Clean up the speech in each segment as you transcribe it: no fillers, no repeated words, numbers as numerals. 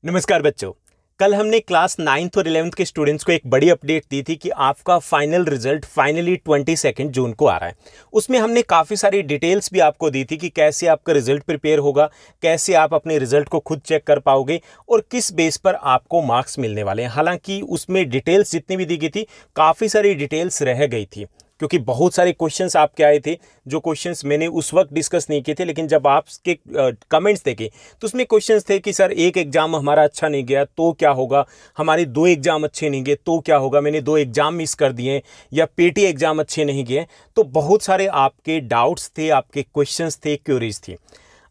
नमस्कार बच्चों। कल हमने क्लास 9th और 11th के स्टूडेंट्स को एक बड़ी अपडेट दी थी कि आपका फाइनल रिजल्ट फाइनली 22 जून को आ रहा है। उसमें हमने काफ़ी सारी डिटेल्स भी आपको दी थी कि कैसे आपका रिजल्ट प्रिपेयर होगा, कैसे आप अपने रिजल्ट को खुद चेक कर पाओगे और किस बेस पर आपको मार्क्स मिलने वाले हैं। हालांकि उसमें डिटेल्स जितनी भी दी गई थी, काफ़ी सारी डिटेल्स रह गई थी क्योंकि बहुत सारे क्वेश्चंस आपके आए थे जो क्वेश्चंस मैंने उस वक्त डिस्कस नहीं किए थे। लेकिन जब आपके कमेंट्स देखे तो उसमें क्वेश्चंस थे कि सर एक एग्जाम हमारा अच्छा नहीं गया तो क्या होगा, हमारे 2 एग्जाम अच्छे नहीं गए तो क्या होगा, मैंने 2 एग्जाम मिस कर दिए या पेटी एग्जाम अच्छे नहीं गए। तो बहुत सारे आपके डाउट्स थे, आपके क्वेश्चंस थे, क्यूरीज थी।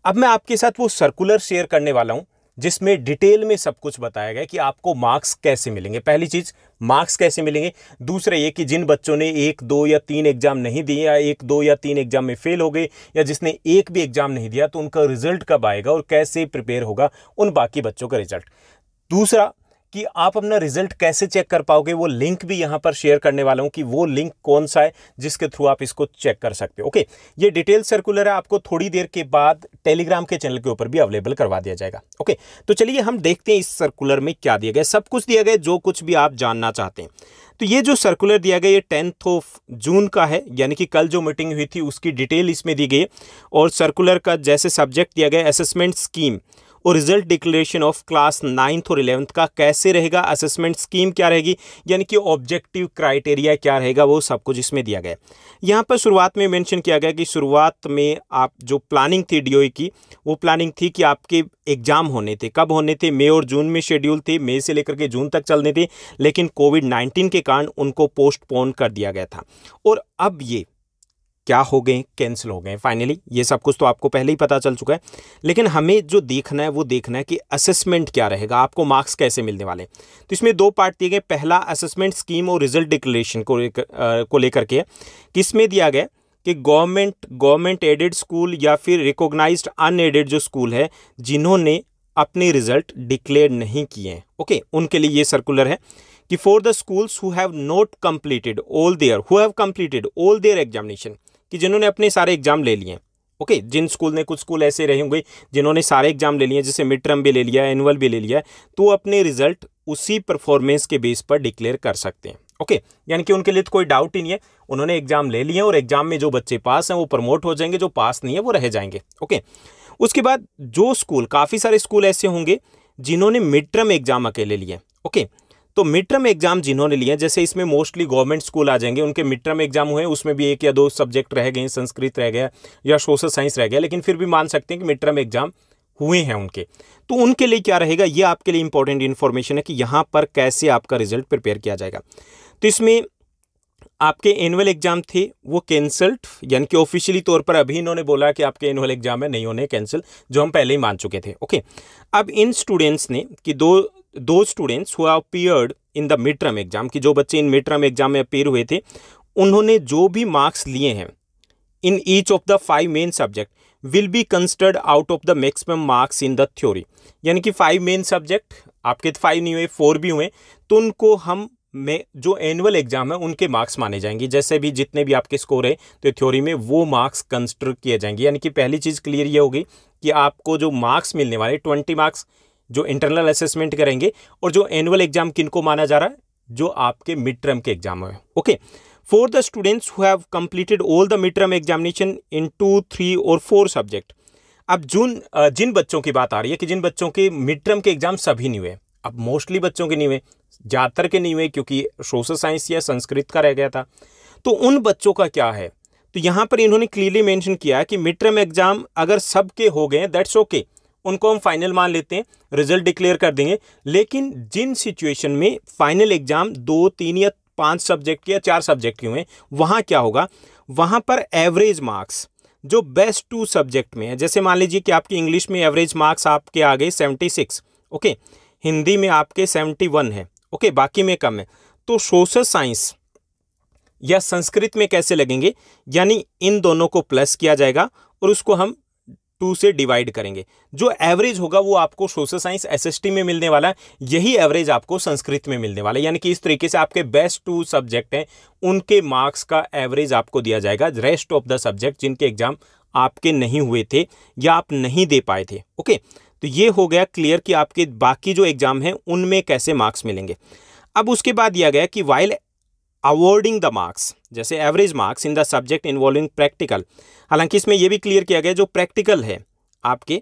अब मैं आपके साथ वो सर्कुलर शेयर करने वाला हूं जिसमें डिटेल में सब कुछ बताया गया कि आपको मार्क्स कैसे मिलेंगे। पहली चीज मार्क्स कैसे मिलेंगे, दूसरा ये कि जिन बच्चों ने 1, 2 या 3 एग्जाम नहीं दिए या 1, 2 या 3 एग्जाम में फेल हो गए या जिसने एक भी एग्जाम नहीं दिया तो उनका रिजल्ट कब आएगा और कैसे प्रिपेयर होगा उन बाकी बच्चों का रिजल्ट। दूसरा कि आप अपना रिजल्ट कैसे चेक कर पाओगे, वो लिंक भी यहां पर शेयर करने वाला हूं कि वो लिंक कौन सा है जिसके थ्रू आप इसको चेक कर सकते हो। ओके, ये डिटेल सर्कुलर है, आपको थोड़ी देर के बाद टेलीग्राम के चैनल के ऊपर भी अवेलेबल करवा दिया जाएगा। ओके, तो चलिए हम देखते हैं इस सर्कुलर में क्या दिया गया। सब कुछ दिया गया जो कुछ भी आप जानना चाहते हैं। तो ये जो सर्कुलर दिया गया ये 10 जून का है, यानी कि कल जो मीटिंग हुई थी उसकी डिटेल इसमें दी गई है। और सर्कुलर का जैसे सब्जेक्ट दिया गया असेसमेंट स्कीम और result declaration of class 9th और 11th का कैसे रहेगा, असेसमेंट स्कीम क्या रहेगी, यानी कि ऑब्जेक्टिव क्राइटेरिया क्या रहेगा, वो सब कुछ इसमें दिया गया है। यहाँ पर शुरुआत में मेंशन किया गया कि शुरुआत में आप जो प्लानिंग थी डीओई की, वो प्लानिंग थी कि आपके एग्जाम होने थे, कब होने थे, मई और जून में शेड्यूल थे, मई से लेकर के जून तक चलने थे, लेकिन कोविड-19 के कारण उनको पोस्टपोन कर दिया गया था। और अब ये क्या हो गए, कैंसिल हो गए फाइनली। ये सब कुछ तो आपको पहले ही पता चल चुका है, लेकिन हमें जो देखना है वो देखना है कि असेसमेंट क्या रहेगा, आपको मार्क्स कैसे मिलने वाले। तो इसमें 2 पार्ट दिए गए। पहला असेसमेंट स्कीम और रिजल्ट डिक्लेरेशन को लेकर के किसमें दिया गया कि गवर्नमेंट एडेड स्कूल या फिर रिकॉग्नाइज्ड अनएडेड जो स्कूल है जिन्होंने अपने रिजल्ट डिक्लेयर नहीं किए हैं, ओके, उनके लिए ये सर्कुलर है कि for the schools who have completed all their examination, कि जिन्होंने अपने सारे एग्जाम ले लिए हैं। ओके, जिन स्कूल ने, कुछ स्कूल ऐसे रहे होंगे जिन्होंने सारे एग्जाम ले लिए, जैसे मिड टर्म भी ले लिया, एनुअल भी ले लिया, तो अपने रिजल्ट उसी परफॉर्मेंस के बेस पर डिक्लेयर कर सकते हैं। ओके, यानी कि उनके लिए तो कोई डाउट ही नहीं है, उन्होंने एग्जाम ले लिए और एग्जाम में जो बच्चे पास हैं वो प्रमोट हो जाएंगे, जो पास नहीं है वो रह जाएंगे। ओके, उसके बाद जो स्कूल, काफ़ी सारे स्कूल ऐसे होंगे जिन्होंने मिड टर्म एग्जाम अकेले लिए। ओके, तो मिड टर्म एग्जाम जिन्होंने लिए, जैसे इसमें मोस्टली गवर्नमेंट स्कूल आ जाएंगे, उनके मिड टर्म एग्जाम हुए, उसमें भी 1 या 2 सब्जेक्ट रह गए, संस्कृत रह गया या सोशल साइंस रह गया, लेकिन फिर भी मान सकते हैं कि मिड टर्म एग्जाम हुए हैं उनके। तो उनके लिए क्या रहेगा, ये आपके लिए इंपॉर्टेंट इन्फॉर्मेशन है कि यहाँ पर कैसे आपका रिजल्ट प्रिपेयर किया जाएगा। तो इसमें आपके एनुअल एग्जाम थे वो कैंसल्ड, यानी कि ऑफिशियली तौर पर अभी इन्होंने बोला कि आपके एनुअल एग्जाम है, नहीं होने कैंसिल, जो हम पहले ही मान चुके थे। ओके, अब इन स्टूडेंट्स ने कि दो students who have appeared in the mid term exam, कि जो बच्चे इन मिड टर्म एग्जाम में अपीयर हुए थे, उन्होंने जो भी मार्क्स लिए हैं in each of the 5 main subject will be considered out of the maximum marks in the theory. यानी कि 5 मेन सब्जेक्ट आपके 5 नहीं हुए, 4 भी हुए, तो उनको हम में जो एनुअल एग्जाम है उनके मार्क्स माने जाएंगे। जैसे भी जितने भी आपके स्कोर है तो थ्योरी में वो मार्क्स कंसिडर किए जाएंगे। यानी कि पहली चीज़ क्लियर ये होगी कि आपको जो मार्क्स मिलने वाले 20 मार्क्स जो इंटरनल असेसमेंट करेंगे, और जो एनुअल एग्जाम किनको माना जा रहा है, जो आपके मिड टर्म के एग्जाम है। Okay, for the students who have completed all the mid term examination in 2, 3 और 4 सब्जेक्ट। अब जिन बच्चों की बात आ रही है कि जिन बच्चों के मिड टर्म के एग्जाम सभी नहीं हुए, अब मोस्टली बच्चों के नहीं हुए, ज़्यादातर के नहीं हुए क्योंकि सोशल साइंस या संस्कृत का रह गया था, तो उन बच्चों का क्या है। तो यहाँ पर इन्होंने क्लियरली मेंशन किया कि मिड टर्म एग्जाम अगर सबके हो गए दैट्स ओके, उनको हम फाइनल मान लेते हैं, रिजल्ट डिक्लेयर कर देंगे। लेकिन जिन सिचुएशन में फाइनल एग्जाम 2, 3 या 5 सब्जेक्ट या 4 सब्जेक्ट के हुए, वहाँ क्या होगा, वहाँ पर एवरेज मार्क्स जो बेस्ट 2 सब्जेक्ट में है, जैसे मान लीजिए कि आपकी इंग्लिश में एवरेज मार्क्स आपके आ गए 76, ओके, हिंदी में आपके 71 है, ओके, बाकी में कम है, तो सोशल साइंस या संस्कृत में कैसे लगेंगे, यानी इन दोनों को प्लस किया जाएगा और उसको हम 2 से डिवाइड करेंगे। जो एवरेज होगा वो आपको सोशल साइंस एसएसटी में मिलने वाला है, यही एवरेज आपको संस्कृत में मिलने वाला है। यानी कि इस तरीके से आपके बेस्ट 2 सब्जेक्ट हैं उनके मार्क्स का एवरेज आपको दिया जाएगा। रेस्ट ऑफ द सब्जेक्ट जिनके एग्जाम आपके नहीं हुए थे या आप नहीं दे पाए थे, ओके, तो ये हो गया क्लियर कि आपके बाकी जो एग्जाम हैं उनमें कैसे मार्क्स मिलेंगे। अब उसके बाद दिया गया कि वाइल अवॉर्डिंग द मार्क्स, जैसे average marks in the subject involving practical, हालांकि इसमें यह भी क्लियर किया गया जो प्रैक्टिकल है आपके,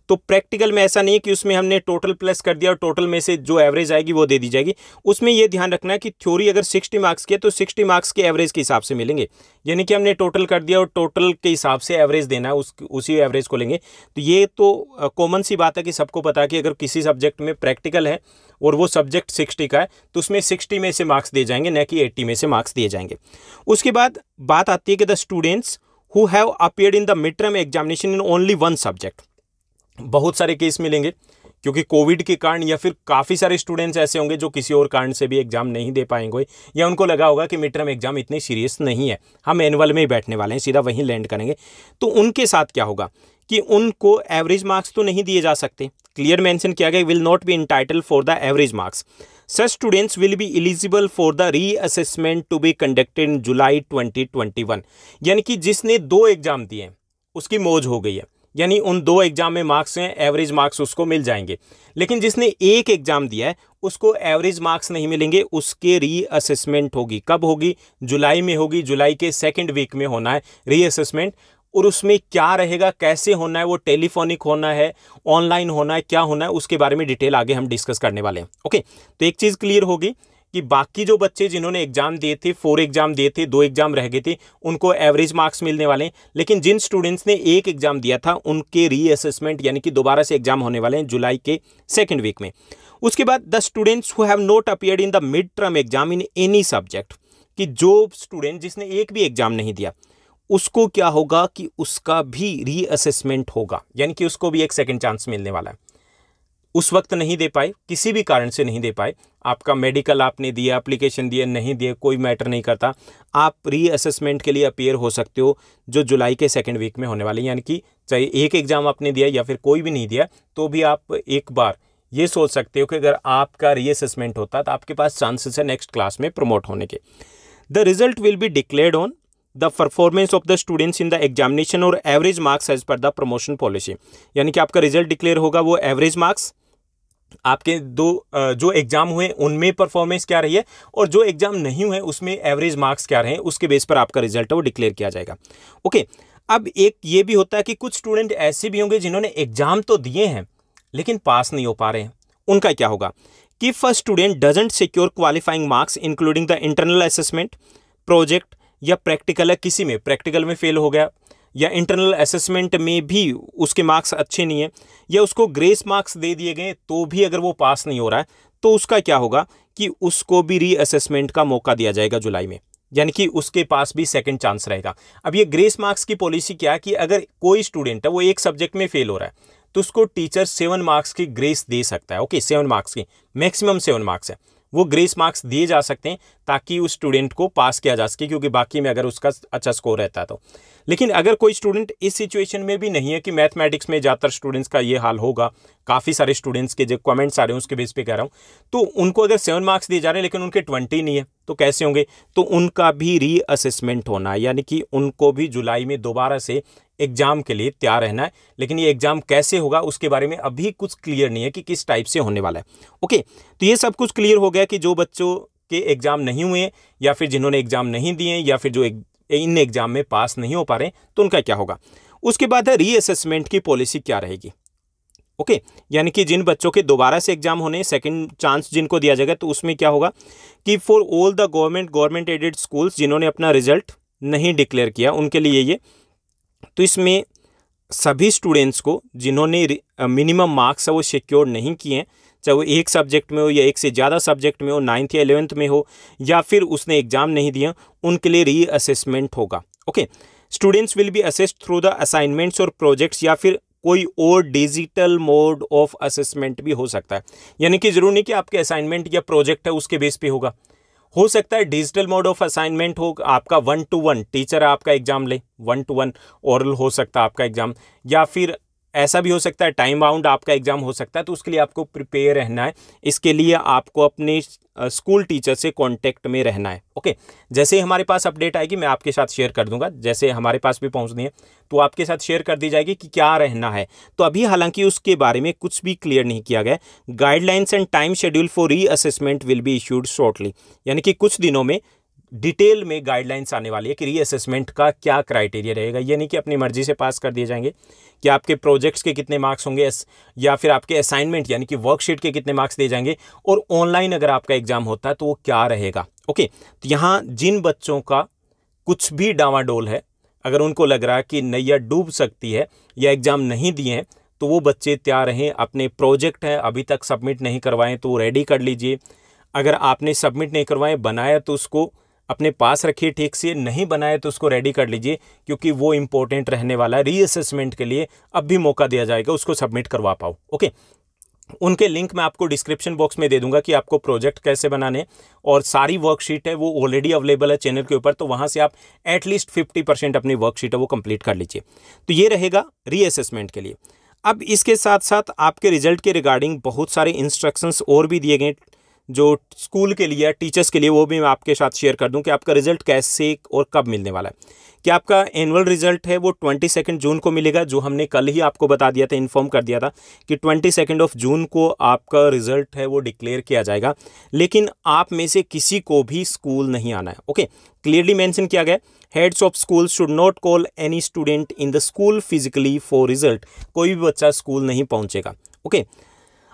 तो प्रैक्टिकल में ऐसा नहीं है कि उसमें हमने टोटल प्लस कर दिया और टोटल में से जो एवरेज आएगी वो दे दी जाएगी। उसमें ये ध्यान रखना है कि थ्योरी अगर 60 मार्क्स की है तो 60 मार्क्स के एवरेज के हिसाब से मिलेंगे, यानी कि हमने टोटल कर दिया और टोटल के हिसाब से एवरेज देना है, उसी एवरेज को लेंगे। तो ये तो कॉमन सी बात है कि सबको पता है कि अगर किसी सब्जेक्ट में प्रैक्टिकल है और वो सब्जेक्ट 60 का है तो उसमें 60 में से मार्क्स दिए जाएंगे, न कि 80 में से मार्क्स दिए जाएंगे। उसके बाद बात आती है कि the students who have appeared in the mid term examination in only one subject. बहुत सारे केस मिलेंगे क्योंकि कोविड के कारण, या फिर काफ़ी सारे स्टूडेंट्स ऐसे होंगे जो किसी और कारण से भी एग्जाम नहीं दे पाएंगे, या उनको लगा होगा कि मिड टर्म एग्जाम इतने सीरियस नहीं है, हम एनुअल में ही बैठने वाले हैं, सीधा वहीं लैंड करेंगे। तो उनके साथ क्या होगा कि उनको एवरेज मार्क्स तो नहीं दिए जा सकते। क्लियर मेंशन किया गया, will not be entitled for the average marks. Such students will be eligible for the reassessment to be conducted in July 2021। यानी कि जिसने 2 एग्जाम दिए हैं उसकी मौज हो गई है, यानी उन 2 एग्जाम में मार्क्स हैं, एवरेज मार्क्स उसको मिल जाएंगे। लेकिन जिसने 1 एग्जाम दिया है उसको एवरेज मार्क्स नहीं मिलेंगे, उसके रीअसेसमेंट होगी। कब होगी? जुलाई में होगी, जुलाई के 2nd वीक में होना है रीअसेसमेंट। और उसमें क्या रहेगा, कैसे होना है, वो टेलीफोनिक होना है, ऑनलाइन होना है, क्या होना है, उसके बारे में डिटेल आगे हम डिस्कस करने वाले हैं। ओके, तो एक चीज़ क्लियर होगी कि बाकी जो बच्चे जिन्होंने एग्जाम दिए थे, 4 एग्जाम दिए थे, 2 एग्जाम रह गए थे, उनको एवरेज मार्क्स मिलने वाले हैं। लेकिन जिन स्टूडेंट्स ने 1 एग्जाम दिया था उनके रीअसेसमेंट यानी कि दोबारा से एग्जाम होने वाले हैं जुलाई के 2nd वीक में। उसके बाद the students who have not appeared in the mid term exam in any subject, कि जो स्टूडेंट जिसने 1 भी एग्जाम नहीं दिया उसको क्या होगा कि उसका भी रीअसेसमेंट होगा, यानी कि उसको भी एक सेकेंड चांस मिलने वाला है। उस वक्त नहीं दे पाए, किसी भी कारण से नहीं दे पाए, आपका मेडिकल आपने दिया, एप्लीकेशन दिया, नहीं दिया, कोई मैटर नहीं करता, आप रीअसेसमेंट के लिए अपीयर हो सकते हो जो जुलाई के 2nd वीक में होने वाले। यानी कि चाहे 1 एग्जाम आपने दिया या फिर कोई भी नहीं दिया, तो भी आप एक बार ये सोच सकते हो कि अगर आपका रीअसेसमेंट होता तो आपके पास चांसेस है नेक्स्ट क्लास में प्रमोट होने के। The result will be declared on the performance of the students in the examination और average marks as per the promotion policy. यानी कि आपका रिजल्ट डिक्लेयर होगा, वो एवरेज मार्क्स, आपके 2 जो एग्जाम हुए उनमें परफॉर्मेंस क्या रही है और जो एग्जाम नहीं हुए उसमें एवरेज मार्क्स क्या रहे हैं, उसके बेस पर आपका रिजल्ट है वो डिक्लेयर किया जाएगा। ओके, अब एक ये भी होता है कि कुछ स्टूडेंट ऐसे भी होंगे जिन्होंने एग्जाम तो दिए हैं लेकिन पास नहीं हो पा रहे हैं। उनका क्या होगा कि first student doesn't secure qualifying marks including the internal assessment, project या प्रैक्टिकल है, किसी में प्रैक्टिकल में फेल हो गया या इंटरनल असेसमेंट में भी उसके मार्क्स अच्छे नहीं है, या उसको ग्रेस मार्क्स दे दिए गए तो भी अगर वो पास नहीं हो रहा है, तो उसका क्या होगा कि उसको भी रीअसेसमेंट का मौका दिया जाएगा जुलाई में, यानी कि उसके पास भी सेकंड चांस रहेगा। अब ये ग्रेस मार्क्स की पॉलिसी क्या है कि अगर कोई स्टूडेंट है वो एक सब्जेक्ट में फेल हो रहा है तो उसको टीचर 7 मार्क्स की ग्रेस दे सकता है। ओके, 7 मार्क्स की, मैक्सिमम 7 मार्क्स है, वो ग्रेस मार्क्स दिए जा सकते हैं ताकि उस स्टूडेंट को पास किया जा सके, क्योंकि बाकी में अगर उसका अच्छा स्कोर रहता है तो। लेकिन अगर कोई स्टूडेंट इस सिचुएशन में भी नहीं है, कि मैथमेटिक्स में ज़्यादातर स्टूडेंट्स का ये हाल होगा, काफ़ी सारे स्टूडेंट्स के जो कमेंट्स आ रहे हैं उसके बेस पे कह रहा हूँ, तो उनको अगर 7 मार्क्स दिए जा रहे हैं लेकिन उनके 20 नहीं है तो कैसे होंगे, तो उनका भी रीअसेसमेंट होना है, यानी कि उनको भी जुलाई में दोबारा से एग्जाम के लिए तैयार रहना है। लेकिन ये एग्जाम कैसे होगा उसके बारे में अभी कुछ क्लियर नहीं है कि किस टाइप से होने वाला है। ओके, तो ये सब कुछ क्लियर हो गया कि जो बच्चों के एग्जाम नहीं हुए या फिर जिन्होंने एग्जाम नहीं दिए या फिर जो इन एग्जाम में पास नहीं हो पा रहे तो उनका क्या होगा। उसके बाद है रीअसेसमेंट की पॉलिसी क्या रहेगी। ओके, यानी कि जिन बच्चों के दोबारा से एग्जाम होने, सेकंड चांस जिनको दिया जाएगा, तो उसमें क्या होगा कि for all the government aided schools जिन्होंने अपना रिजल्ट नहीं डिक्लेयर किया उनके लिए ये, तो इसमें सभी स्टूडेंट्स को जिन्होंने मिनिमम मार्क्स है वो सिक्योर नहीं किए हैं, चाहे वो एक सब्जेक्ट में हो या एक से ज़्यादा सब्जेक्ट में हो, 9th या 11th में हो, या फिर उसने एग्जाम नहीं दिया, उनके लिए रीअसेसमेंट होगा। Okay, students will B assessed through the assignments और प्रोजेक्ट्स, या फिर कोई और डिजिटल मोड ऑफ असेसमेंट भी हो सकता है, यानी कि जरूर नहीं कि आपके असाइनमेंट या प्रोजेक्ट है उसके बेस पे होगा, हो सकता है डिजिटल मोड ऑफ असाइनमेंट हो, आपका 1-to-1 टीचर आपका एग्जाम ले, 1-to-1 ओरल हो सकता है आपका एग्जाम, या फिर ऐसा भी हो सकता है टाइम बाउंड आपका एग्जाम हो सकता है, तो उसके लिए आपको प्रिपेयर रहना है। इसके लिए आपको अपने स्कूल टीचर से कांटेक्ट में रहना है। ओके, जैसे ही हमारे पास अपडेट आएगी मैं आपके साथ शेयर कर दूंगा। जैसे हमारे पास भी पहुंचनी है तो आपके साथ शेयर कर दी जाएगी कि क्या रहना है। तो अभी हालांकि उसके बारे में कुछ भी क्लियर नहीं किया गया। Guidelines and time schedule for reassessment will be issued shortly, यानी कि कुछ दिनों में डिटेल में गाइडलाइंस आने वाली है कि रीअसेसमेंट का क्या क्राइटेरिया रहेगा। ये नहीं कि अपनी मर्जी से पास कर दिए जाएंगे, कि आपके प्रोजेक्ट्स के कितने मार्क्स होंगे या फिर आपके असाइनमेंट यानी कि वर्कशीट के कितने मार्क्स दिए जाएंगे, और ऑनलाइन अगर आपका एग्जाम होता है तो वो क्या रहेगा। ओके, तो यहाँ जिन बच्चों का कुछ भी डावाडोल है, अगर उनको लग रहा है कि नैया डूब सकती है या एग्जाम नहीं दिए हैं, तो वो बच्चे तैयार रहें। अपने प्रोजेक्ट हैं अभी तक सबमिट नहीं करवाएं तो रेडी कर लीजिए। अगर आपने सबमिट नहीं करवाए, बनाया तो उसको अपने पास रखिए ठीक से, नहीं बनाए तो उसको रेडी कर लीजिए, क्योंकि वो इंपॉर्टेंट रहने वाला है। रीअसेसमेंट के लिए अब भी मौका दिया जाएगा, उसको सबमिट करवा पाओ। ओके, उनके लिंक मैं आपको डिस्क्रिप्शन बॉक्स में दे दूंगा कि आपको प्रोजेक्ट कैसे बनाने, और सारी वर्कशीट है वो ऑलरेडी अवेलेबल है चैनल के ऊपर, तो वहां से आप एटलीस्ट 50% अपनी वर्कशीट है वो कंप्लीट कर लीजिए। तो ये रहेगा रीअसेसमेंट के लिए। अब इसके साथ साथ आपके रिजल्ट के रिगार्डिंग बहुत सारे इंस्ट्रक्शंस और भी दिए गए जो स्कूल के लिए, टीचर्स के लिए, वो भी मैं आपके साथ शेयर कर दूं कि आपका रिजल्ट कैसे और कब मिलने वाला है। कि आपका एनुअल रिजल्ट है वो 22 जून को मिलेगा, जो हमने कल ही आपको बता दिया था, इन्फॉर्म कर दिया था कि 22 जून को आपका रिजल्ट है वो डिक्लेयर किया जाएगा। लेकिन आप में से किसी को भी स्कूल नहीं आना है। ओके, क्लियरली मेंशन किया गया, heads of school should not call any student in the school physically for result. कोई भी बच्चा स्कूल नहीं पहुंचेगा। ओके,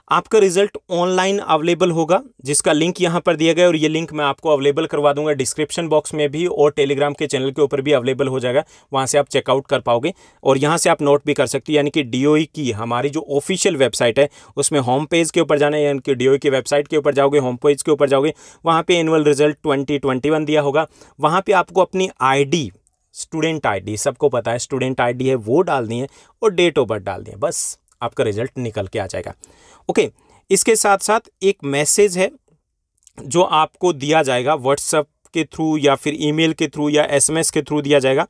आपका रिजल्ट ऑनलाइन अवेलेबल होगा, जिसका लिंक यहाँ पर दिया गया, और ये लिंक मैं आपको अवेलेबल करवा दूंगा डिस्क्रिप्शन बॉक्स में भी, और टेलीग्राम के चैनल के ऊपर भी अवेलेबल हो जाएगा। वहाँ से आप चेकआउट कर पाओगे और यहाँ से आप नोट भी कर सकते हो। यानी कि डीओई की हमारी जो ऑफिशियल वेबसाइट है उसमें होम पेज के ऊपर जाना है, यानी कि डीओई की वेबसाइट के ऊपर जाओगे, होम पेज के ऊपर जाओगे, वहाँ पर एनुअल रिजल्ट 2021 दिया होगा। वहाँ पर आपको अपनी ID, स्टूडेंट ID, सबको पता है स्टूडेंट ID है, वो डालनी है और डेट ऑफ बर्थ डालनी है, बस आपका रिजल्ट निकल के आ जाएगा। ओके, इसके साथ साथ एक मैसेज है जो आपको दिया जाएगा व्हाट्सएप के थ्रू या फिर ईमेल के थ्रू या SMS के थ्रू दिया जाएगा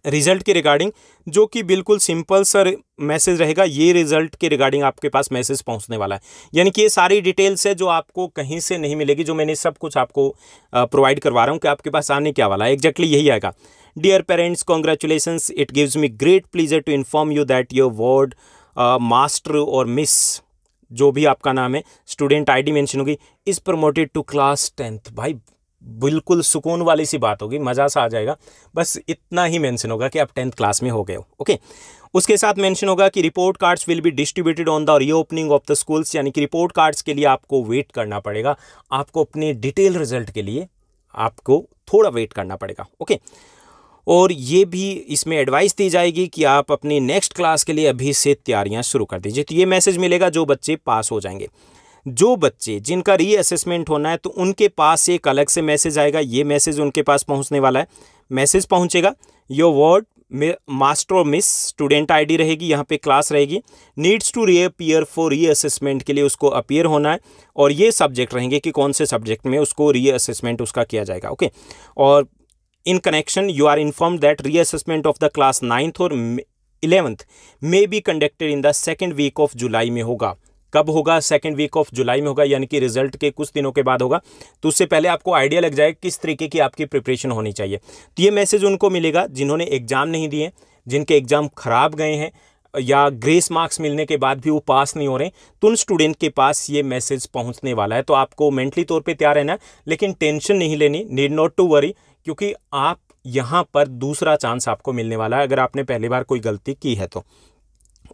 रिजल्ट के रिगार्डिंग, जो कि बिल्कुल सिंपल सा मैसेज रहेगा। ये रिजल्ट के रिगार्डिंग आपके पास मैसेज पहुंचने वाला है, यानी कि ये सारी डिटेल्स है जो आपको कहीं से नहीं मिलेगी, जो मैंने सब कुछ आपको प्रोवाइड करवा रहा हूँ कि आपके पास आने क्या वाला है। एग्जैक्टली यही आएगा। Dear parents, congratulations, it gives me great pleasure to inform you that your ward master और मिस, जो भी आपका नाम है, स्टूडेंट ID मेंशन होगी, is promoted to class 10th। भाई बिल्कुल सुकून वाली सी बात होगी, मज़ा सा आ जाएगा। बस इतना ही मेंशन होगा कि आप 10th क्लास में हो गए हो। ओके, उसके साथ मेंशन होगा कि report cards will be distributed on the reopening of the schools, यानी कि रिपोर्ट कार्ड्स के लिए आपको वेट करना पड़ेगा। आपको अपने डिटेल रिजल्ट के लिए आपको थोड़ा वेट करना पड़ेगा। ओके, और ये भी इसमें एडवाइस दी जाएगी कि आप अपनी नेक्स्ट क्लास के लिए अभी से तैयारियां शुरू कर दीजिए। तो ये मैसेज मिलेगा जो बच्चे पास हो जाएंगे। जो बच्चे जिनका रीअसेसमेंट होना है तो उनके पास एक अलग से मैसेज आएगा, ये मैसेज उनके पास पहुंचने वाला है। मैसेज पहुंचेगा, योर वार्ड मास्टर और मिस, स्टूडेंट ID रहेगी, यहाँ पे क्लास रहेगी, needs to reappear for reassessment, के लिए उसको अपीयर होना है, और ये सब्जेक्ट रहेंगे कि कौन से सब्जेक्ट में उसको रीअसेसमेंट उसका किया जाएगा। ओके, और in connection you are informed that reassessment of the class 9th और 11th may be conducted in the second week of July में होगा। कब होगा? सेकेंड वीक ऑफ जुलाई में होगा, यानी कि रिजल्ट के कुछ दिनों के बाद होगा। तो उससे पहले आपको आइडिया लग जाए किस तरीके की आपकी प्रिपरेशन होनी चाहिए। तो ये मैसेज उनको मिलेगा जिन्होंने एग्जाम नहीं दिए, जिनके एग्जाम खराब गए हैं या ग्रेस मार्क्स मिलने के बाद भी वो पास नहीं हो रहे, तो उन स्टूडेंट के पास ये मैसेज पहुंचने वाला है। तो आपको मेंटली तौर पे तैयार रहना है, लेकिन टेंशन नहीं लेनी, नीड नॉट टू वरी, क्योंकि आप यहाँ पर दूसरा चांस आपको मिलने वाला है अगर आपने पहली बार कोई गलती की है तो।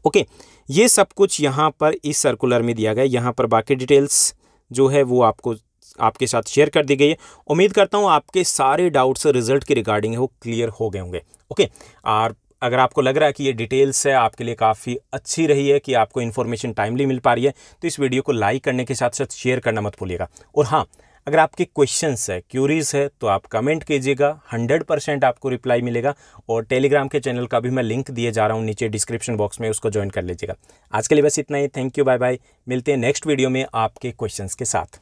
ओके, ये सब कुछ यहाँ पर इस सर्कुलर में दिया गया। यहाँ पर बाकी डिटेल्स जो है वो आपको आपके साथ शेयर कर दी गई है। उम्मीद करता हूँ आपके सारे डाउट्स रिजल्ट के रिगार्डिंग है वो क्लियर हो गए होंगे। ओके, और अगर आपको लग रहा है कि ये डिटेल्स है आपके लिए काफ़ी अच्छी रही है, कि आपको इन्फॉर्मेशन टाइमली मिल पा रही है, तो इस वीडियो को लाइक करने के साथ साथ शेयर करना मत भूलिएगा। और हाँ, अगर आपके क्वेश्चंस है, क्यूरीज है, तो आप कमेंट कीजिएगा, 100% आपको रिप्लाई मिलेगा। और टेलीग्राम के चैनल का भी मैं लिंक दिए जा रहा हूँ नीचे डिस्क्रिप्शन बॉक्स में, उसको ज्वाइन कर लीजिएगा। आज के लिए बस इतना ही। Thank you, bye bye. मिलते हैं नेक्स्ट वीडियो में आपके क्वेश्चंस के साथ।